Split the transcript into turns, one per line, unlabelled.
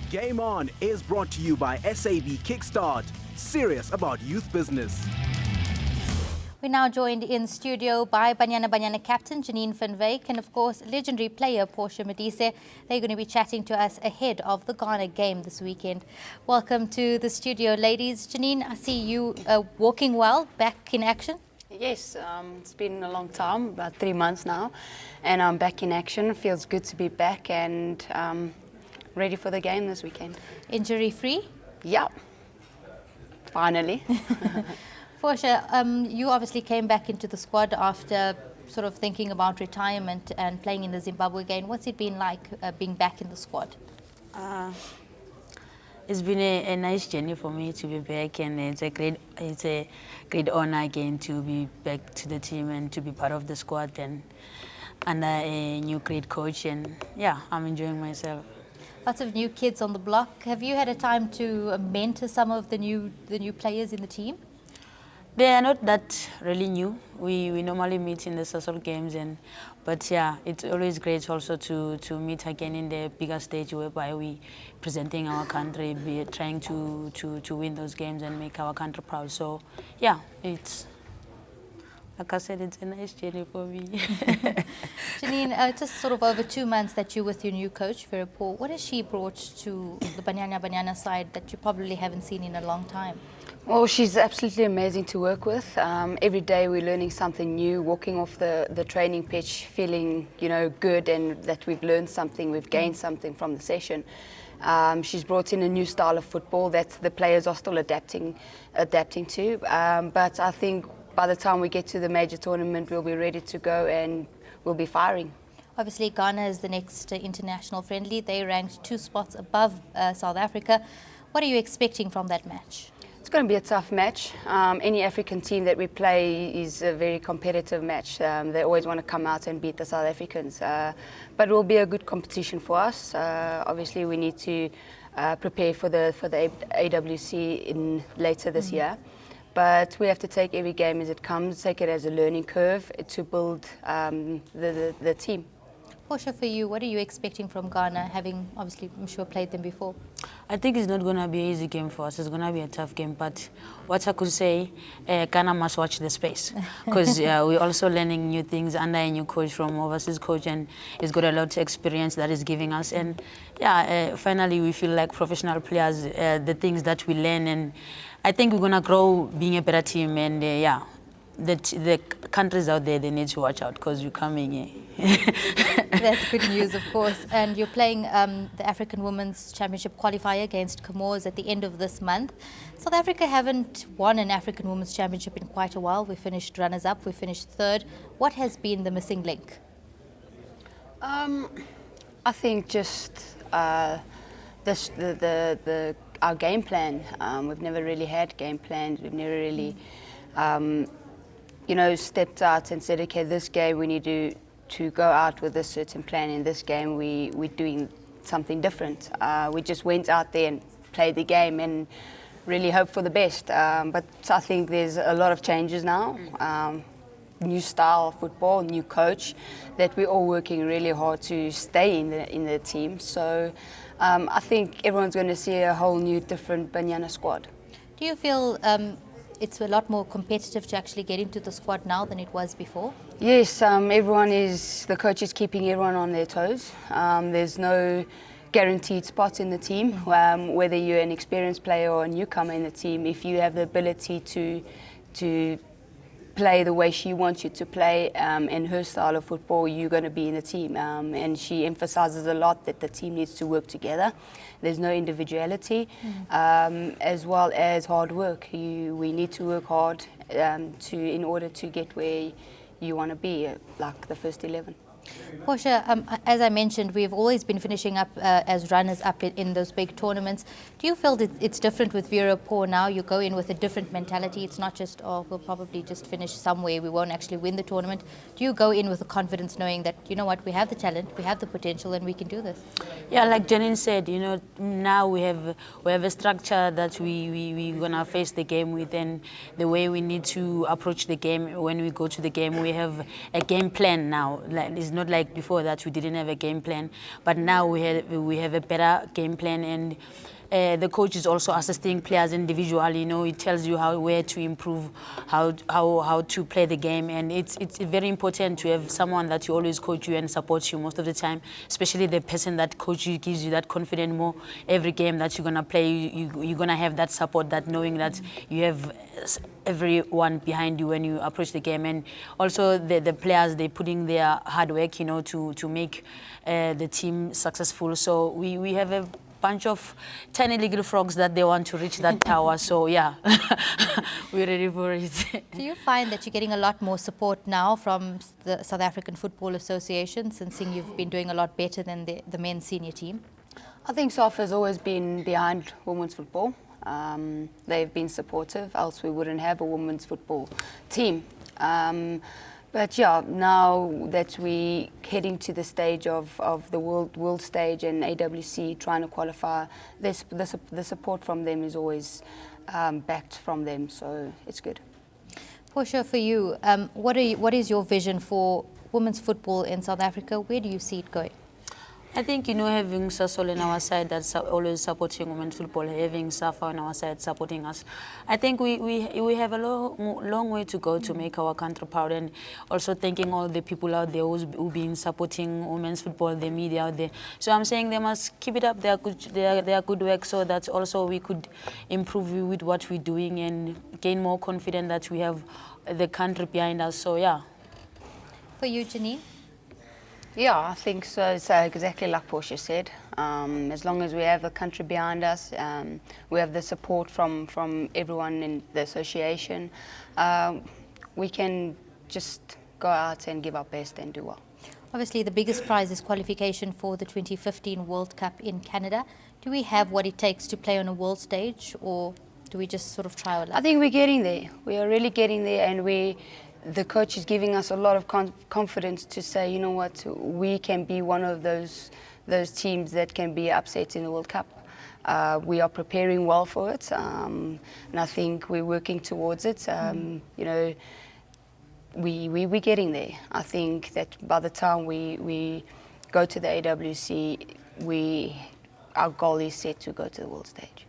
Game On is brought to you by SAB Kickstart, serious about youth business.
We're now joined in studio by Banyana captain Janine van Wyk and, of course, legendary player Portia Modise. They're going to be chatting to us ahead of the Ghana game this weekend. Welcome to the studio, ladies. Janine, I see you walking well, back in action.
Yes, it's been a long time, about 3 months now, and I'm back in action. Feels good to be back and ready for the game this weekend.
Injury-free?
Yeah, finally.
Portia, you obviously came back into the squad after sort of thinking about retirement and playing in the Zimbabwe game. What's it been like being back in the squad?
It's been a nice journey for me to be back, and it's a great honor again to be back to the team and to be part of the squad and under a new great coach. And yeah, I'm enjoying myself.
Lots of new kids on the block. Have you had a time to mentor some of the new players in the team?
They are not that really new. We normally meet in the social games, but yeah, it's always great also to meet again in the bigger stage whereby we presenting our country, trying to win those games and make our country proud. So yeah, it's like I said, it's a nice journey for me.
Janine, just sort of over 2 months that you're with your new coach, Vera Paul, what has she brought to the Banyana side that you probably haven't seen in a long time?
Well, she's absolutely amazing to work with. Every day we're learning something new, walking off the training pitch, feeling good and that we've learned something, we've gained something from the session. She's brought in a new style of football that the players are still adapting to. But I think by the time we get to the major tournament, we'll be ready to go and we'll be firing.
Obviously, Ghana is the next international friendly. They ranked 2 spots above South Africa. What are you expecting from that match?
It's going to be a tough match. Any African team that we play is a very competitive match. They always want to come out and beat the South Africans. But it will be a good competition for us. Obviously, we need to prepare for the AWC later this year. But we have to take every game as it comes, take it as a learning curve to build the team.
Portia, for you, what are you expecting from Ghana, having obviously, I'm sure, played them before?
I think it's not going to be an easy game for us. It's going to be a tough game. But what I could say, Ghana must watch the space. Because we're also learning new things under a new coach from overseas coach. And he's got a lot of experience that he's giving us. And yeah, finally we feel like professional players, the things that we learn. And I think we're going to grow being a better team. And yeah, the countries out there, they need to watch out because we're coming.
That's good news, of course. And you're playing the African Women's Championship qualifier against Comores at the end of this month. South Africa haven't won an African Women's Championship in quite a while. We finished runners-up, we finished 3rd. What has been the missing link?
I think just our game plan. We've never really had game plans. We've never really stepped out and said, okay, this game we need to go out with a certain plan. In this game we're doing something different. We just went out there and played the game and really hope for the best. But I think there's a lot of changes now. New style of football, new coach, that we're all working really hard to stay in the team. So I think everyone's going to see a whole new different Banyana squad.
Do you feel it's a lot more competitive to actually get into the squad now than it was before?
Yes, the coach is keeping everyone on their toes. There's no guaranteed spot in the team, whether you're an experienced player or a newcomer in the team. If you have the ability to play the way she wants you to play in her style of football, you're going to be in the team. And she emphasizes a lot that the team needs to work together. There's no individuality, as well as hard work. We need to work hard in order to get where you want to be, like the first 11.
Portia, as I mentioned, we've always been finishing up as runners-up in those big tournaments. Do you feel that it's different with Vera Paul now? You go in with a different mentality. It's not just, oh, we'll probably just finish somewhere. We won't actually win the tournament. Do you go in with the confidence knowing that, you know what, we have the talent, we have the potential, and we can do this?
Yeah, like Janine said, now we have a structure that we're going to face the game with, and the way we need to approach the game when we go to the game. We have a game plan now. Like, it's not like before that we didn't have a game plan, but now we have a better game plan, and the coach is also assisting players individually. You know, it tells you where to improve, how to play the game, and it's very important to have someone that you always coach you and supports you most of the time. Especially the person that coach you gives you that confidence more. Every game that you're gonna play, you're gonna have that support, that knowing that you have everyone behind you when you approach the game, and also the players, they putting their hard work, you know, to make the team successful. So we have a bunch of tiny little frogs that they want to reach that tower. So yeah, we're ready for it.
Do you find that you're getting a lot more support now from the South African Football Association, since you've been doing a lot better than the men's senior team?
I think SAF has always been behind women's football. They've been supportive, else we wouldn't have a women's football team. But yeah, now that we're heading to the stage of the world stage and AWC trying to qualify, the support from them is always backed from them, so it's good.
Portia, for you, what is your vision for women's football in South Africa? Where do you see it going?
I think, you know, having Sasol on our side that's always supporting women's football, having Safa on our side supporting us, I think we have a long way to go to make our country proud, and also thanking all the people out there who've been supporting women's football, the media out there. So I'm saying they must keep it up, their good work, so that also we could improve with what we're doing and gain more confidence that we have the country behind us. So yeah.
For you, Janine?
Yeah, I think so. It's exactly like Portia said. As long as we have the country behind us, we have the support from everyone in the association, we can just go out and give our best and do well.
Obviously, the biggest prize is qualification for the 2015 World Cup in Canada. Do we have what it takes to play on a world stage, or do we just sort of try our luck?
I think we're getting there. We are really getting there, and the coach is giving us a lot of confidence to say, you know what, we can be one of those teams that can be upset in the World Cup. We are preparing well for it, and I think we're working towards it. You know, we're getting there. I think that by the time we go to the AWC, our goal is set to go to the world stage.